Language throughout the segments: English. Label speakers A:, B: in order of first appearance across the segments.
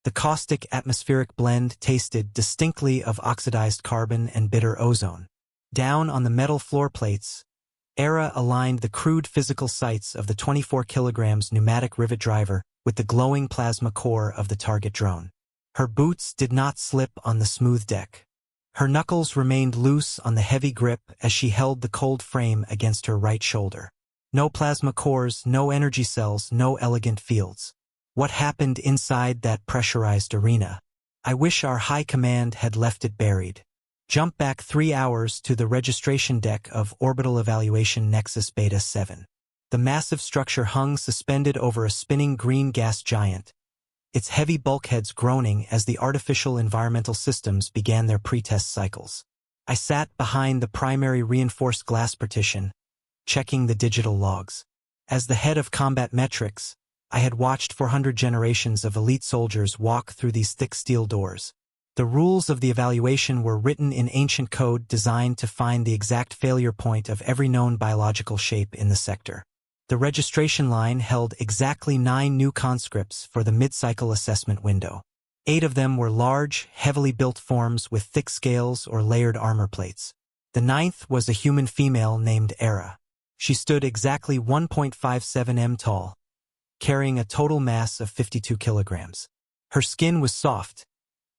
A: The caustic atmospheric blend tasted distinctly of oxidized carbon and bitter ozone. Down on the metal floor plates, Era aligned the crude physical sights of the 24 kilograms pneumatic rivet driver with the glowing plasma core of the target drone. Her boots did not slip on the smooth deck. Her knuckles remained loose on the heavy grip as she held the cold frame against her right shoulder. No plasma cores, no energy cells, no elegant fields. What happened inside that pressurized arena? I wish our high command had left it buried. Jump back 3 hours to the registration deck of Orbital Evaluation Nexus Beta 7. The massive structure hung suspended over a spinning green gas giant, its heavy bulkheads groaning as the artificial environmental systems began their pretest cycles. I sat behind the primary reinforced glass partition, checking the digital logs. As the head of combat metrics, I had watched 400 generations of elite soldiers walk through these thick steel doors. The rules of the evaluation were written in ancient code designed to find the exact failure point of every known biological shape in the sector. The registration line held exactly 9 new conscripts for the mid-cycle assessment window. 8 of them were large, heavily built forms with thick scales or layered armor plates. The 9th was a human female named Era. She stood exactly 1.57 m tall, carrying a total mass of 52 kilograms. Her skin was soft,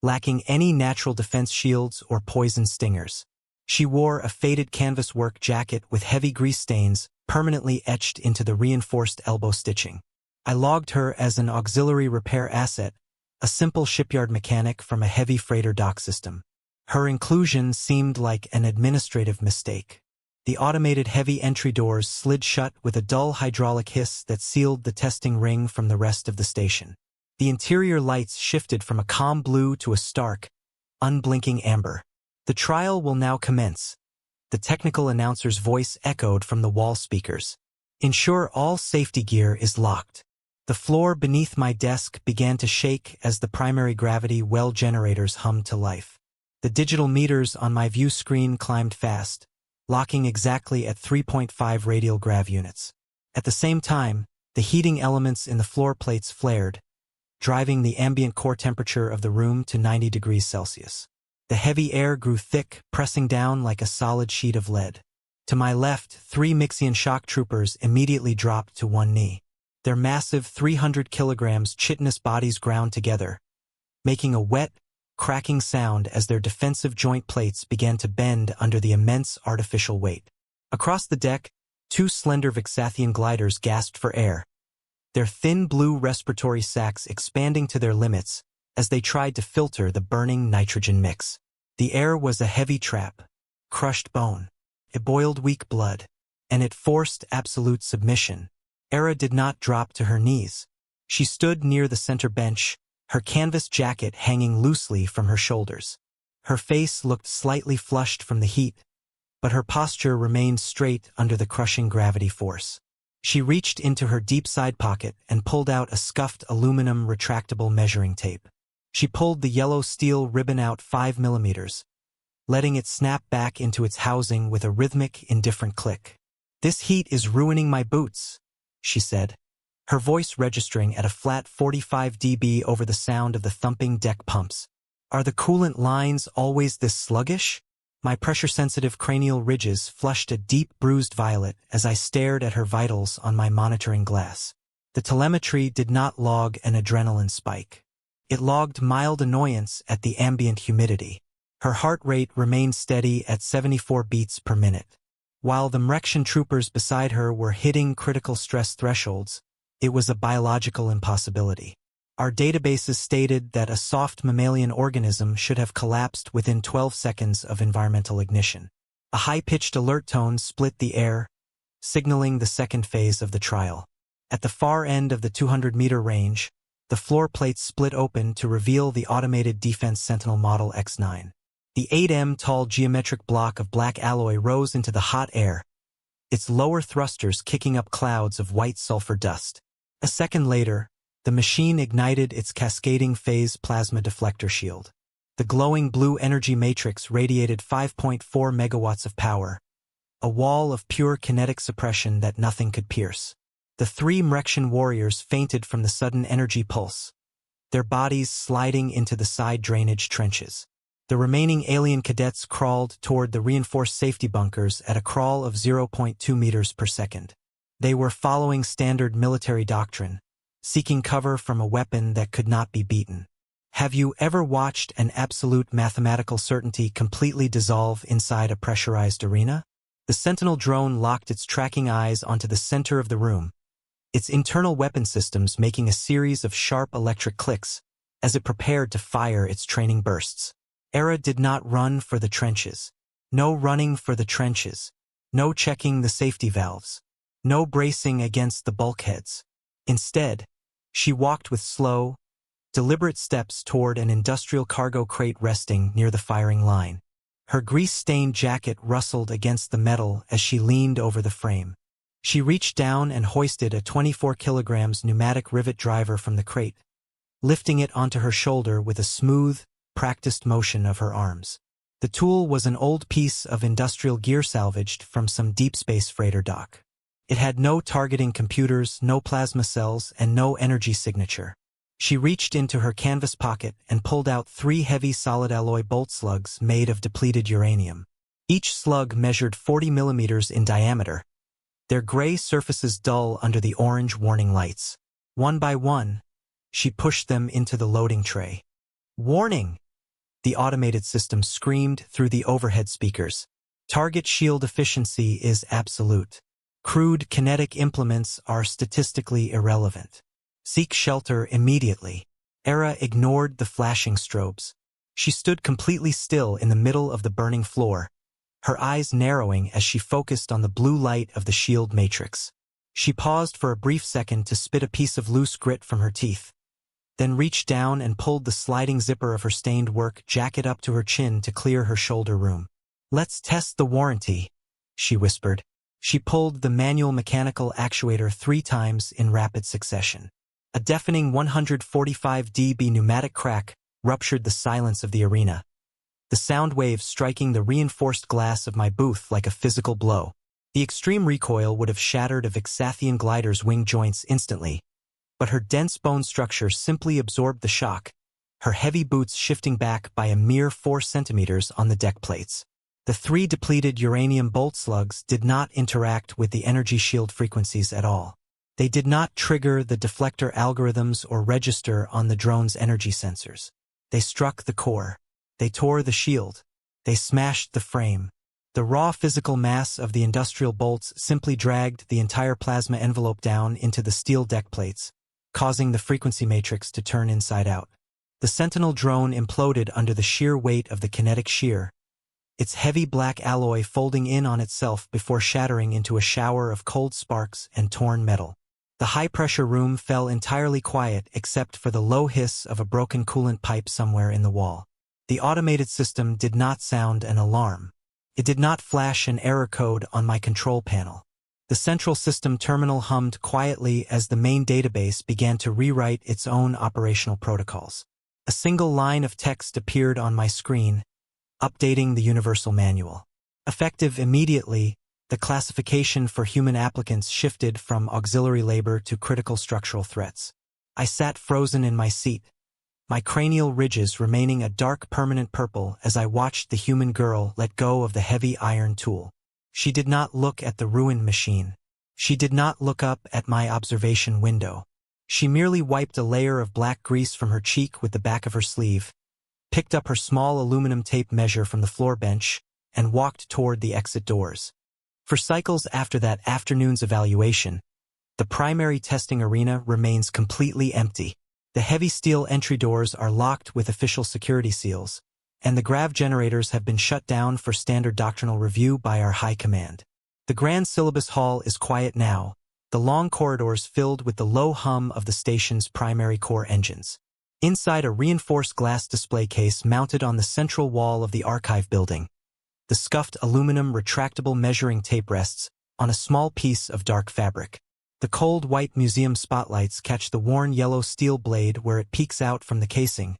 A: lacking any natural defense shields or poison stingers. She wore a faded canvas work jacket with heavy grease stains permanently etched into the reinforced elbow stitching. I logged her as an auxiliary repair asset, a simple shipyard mechanic from a heavy freighter dock system. Her inclusion seemed like an administrative mistake. The automated heavy entry doors slid shut with a dull hydraulic hiss that sealed the testing ring from the rest of the station. The interior lights shifted from a calm blue to a stark, unblinking amber. The trial will now commence. The technical announcer's voice echoed from the wall speakers. Ensure all safety gear is locked. The floor beneath my desk began to shake as the primary gravity well generators hummed to life. The digital meters on my view screen climbed fast, locking exactly at 3.5 radial grav units. At the same time, the heating elements in the floor plates flared, driving the ambient core temperature of the room to 90 degrees Celsius. The heavy air grew thick, pressing down like a solid sheet of lead. To my left, 3 Mixian shock troopers immediately dropped to one knee. Their massive 300 kilograms chitinous bodies ground together, making a wet, cracking sound as their defensive joint plates began to bend under the immense artificial weight. Across the deck, 2 slender Vixathian gliders gasped for air, their thin blue respiratory sacs expanding to their limits as they tried to filter the burning nitrogen mix. The air was a heavy trap, crushed bone. It boiled weak blood, and it forced absolute submission. Era did not drop to her knees. She stood near the center bench, her canvas jacket hanging loosely from her shoulders. Her face looked slightly flushed from the heat, but her posture remained straight under the crushing gravity force. She reached into her deep side pocket and pulled out a scuffed aluminum retractable measuring tape. She pulled the yellow steel ribbon out 5 millimeters, letting it snap back into its housing with a rhythmic, indifferent click. "This heat is ruining my boots," she said, her voice registering at a flat 45 dB over the sound of the thumping deck pumps. "Are the coolant lines always this sluggish?" My pressure-sensitive cranial ridges flushed a deep bruised violet as I stared at her vitals on my monitoring glass. The telemetry did not log an adrenaline spike. It logged mild annoyance at the ambient humidity. Her heart rate remained steady at 74 beats per minute. While the Mrexian troopers beside her were hitting critical stress thresholds, it was a biological impossibility. Our databases stated that a soft mammalian organism should have collapsed within 12 seconds of environmental ignition. A high-pitched alert tone split the air, signaling the second phase of the trial. At the far end of the 200-meter range, the floor plates split open to reveal the automated defense Sentinel Model X9. The 8 m tall geometric block of black alloy rose into the hot air, its lower thrusters kicking up clouds of white sulfur dust. A second later, the machine ignited its cascading phase plasma deflector shield. The glowing blue energy matrix radiated 5.4 megawatts of power, a wall of pure kinetic suppression that nothing could pierce. The 3 Mrexian warriors fainted from the sudden energy pulse, their bodies sliding into the side drainage trenches. The remaining alien cadets crawled toward the reinforced safety bunkers at a crawl of 0.2 meters per second. They were following standard military doctrine, seeking cover from a weapon that could not be beaten. Have you ever watched an absolute mathematical certainty completely dissolve inside a pressurized arena? The Sentinel drone locked its tracking eyes onto the center of the room, its internal weapon systems making a series of sharp electric clicks as it prepared to fire its training bursts. Era did not run for the trenches. No running for the trenches. No checking the safety valves. No bracing against the bulkheads. Instead, she walked with slow, deliberate steps toward an industrial cargo crate resting near the firing line. Her grease-stained jacket rustled against the metal as she leaned over the frame. She reached down and hoisted a 24 kilograms pneumatic rivet driver from the crate, lifting it onto her shoulder with a smooth, practiced motion of her arms. The tool was an old piece of industrial gear salvaged from some deep space freighter dock. It had no targeting computers, no plasma cells, and no energy signature. She reached into her canvas pocket and pulled out 3 heavy solid alloy bolt slugs made of depleted uranium. Each slug measured 40 millimeters in diameter, their gray surfaces dull under the orange warning lights. One by one, she pushed them into the loading tray. "Warning!" The automated system screamed through the overhead speakers. "Target shield efficiency is absolute. Crude kinetic implements are statistically irrelevant. Seek shelter immediately." Era ignored the flashing strobes. She stood completely still in the middle of the burning floor, her eyes narrowing as she focused on the blue light of the shield matrix. She paused for a brief second to spit a piece of loose grit from her teeth, then reached down and pulled the sliding zipper of her stained work jacket up to her chin to clear her shoulder room. "Let's test the warranty," she whispered. She pulled the manual mechanical actuator 3 times in rapid succession. A deafening 145 dB pneumatic crack ruptured the silence of the arena, the sound waves striking the reinforced glass of my booth like a physical blow. The extreme recoil would have shattered a Vixathian glider's wing joints instantly, but her dense bone structure simply absorbed the shock, her heavy boots shifting back by a mere 4 centimeters on the deck plates. The 3 depleted uranium bolt slugs did not interact with the energy shield frequencies at all. They did not trigger the deflector algorithms or register on the drone's energy sensors. They struck the core. They tore the shield. They smashed the frame. The raw physical mass of the industrial bolts simply dragged the entire plasma envelope down into the steel deck plates, causing the frequency matrix to turn inside out. The Sentinel drone imploded under the sheer weight of the kinetic shear, its heavy black alloy folding in on itself before shattering into a shower of cold sparks and torn metal. The high-pressure room fell entirely quiet except for the low hiss of a broken coolant pipe somewhere in the wall. The automated system did not sound an alarm. It did not flash an error code on my control panel. The central system terminal hummed quietly as the main database began to rewrite its own operational protocols. A single line of text appeared on my screen, updating the Universal Manual. Effective immediately, the classification for human applicants shifted from auxiliary labor to critical structural threats. I sat frozen in my seat, my cranial ridges remaining a dark permanent purple as I watched the human girl let go of the heavy iron tool. She did not look at the ruined machine. She did not look up at my observation window. She merely wiped a layer of black grease from her cheek with the back of her sleeve, picked up her small aluminum tape measure from the floor bench, and walked toward the exit doors. For cycles after that afternoon's evaluation, the primary testing arena remains completely empty. The heavy steel entry doors are locked with official security seals, and the grav generators have been shut down for standard doctrinal review by our high command. The grand syllabus hall is quiet now, the long corridors filled with the low hum of the station's primary core engines. Inside a reinforced glass display case mounted on the central wall of the archive building, the scuffed aluminum retractable measuring tape rests on a small piece of dark fabric. The cold white museum spotlights catch the worn yellow steel blade where it peeks out from the casing,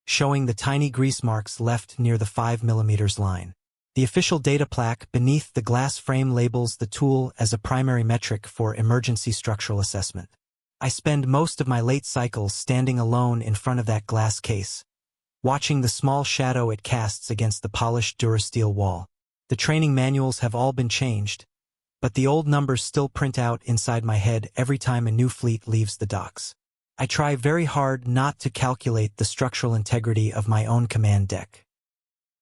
A: showing the tiny grease marks left near the 5mm line. The official data plaque beneath the glass frame labels the tool as a primary metric for emergency structural assessment. I spend most of my late cycles standing alone in front of that glass case, watching the small shadow it casts against the polished Durasteel wall. The training manuals have all been changed, but the old numbers still print out inside my head every time a new fleet leaves the docks. I try very hard not to calculate the structural integrity of my own command deck.